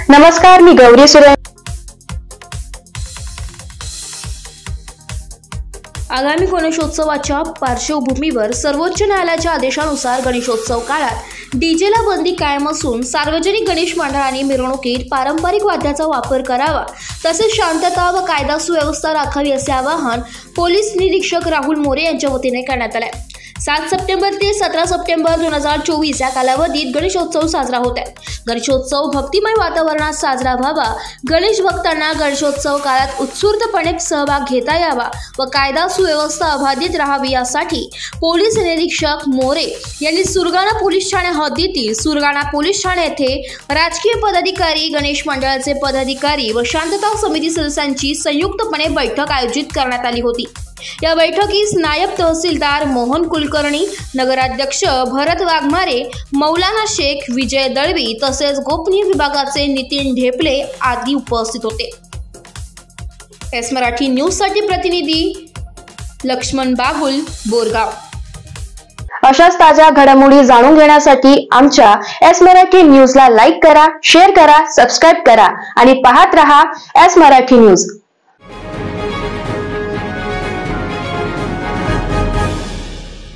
नमस्कार, मी गौरी सुरे। आगामी गणेशोत्सवाच्या पार्श्वभूमीवर सर्वोच्च न्यायालयाच्या आदेशानुसार गणेशोत्सव काळात डीजेला बंदी कायम असून सार्वजनिक गणेश मंडळांनी मिरवणुकीत पारंपरिक वाद्याचा वापर करावा, तसेच शांतता व कायदा सुव्यवस्था राखावी असे आवाहन पोलीस निरीक्षक राहुल मोरे यांच्या वतीने करण्यात आले। 7 सप्टेंबर ते 17 सप्टेंबर 2024 या कालावधीत गणेशोत्सव साजरा होत आहे। गणेशोत्सव भक्तिमय वातावरणात साजरा व्हावा, गणेश भक्तांना गणेशोत्सव काळात उत्स्फूर्तपणे सहभाग घेता यावा व कायदा सुव्यवस्था अबाधित राहावी यासाठी पोलीस निरीक्षक मोरे यांनी सुरगाणा पोलीस ठाणे हद्दीतील सुरगाणा पोलीस ठाणे येथे राजकीय पदाधिकारी, गणेश मंडळाचे पदाधिकारी व शांतता समिती सदस्यांची संयुक्तपणे बैठक आयोजित करण्यात आली होती। या बैठकीस नायब तहसीलदार मोहन कुलकर्णी, नगराध्यक्ष भरत वाघमारे, मौलाना शेख, विजय दळवी तसेच गोपनीय विभागाचे नितीन ढेपले आदी उपस्थित होते। एस मराठी न्यूज साठी प्रतिनिधी लक्ष्मण बागुल, बोरगाव। अशाच ताज्या घडामोडी जाणून घेण्यासाठी आमच्या एस मराठी न्यूजला लाईक करा, शेअर करा, सबस्क्राईब करा आणि पाहत रहा एस मराठी न्यूज।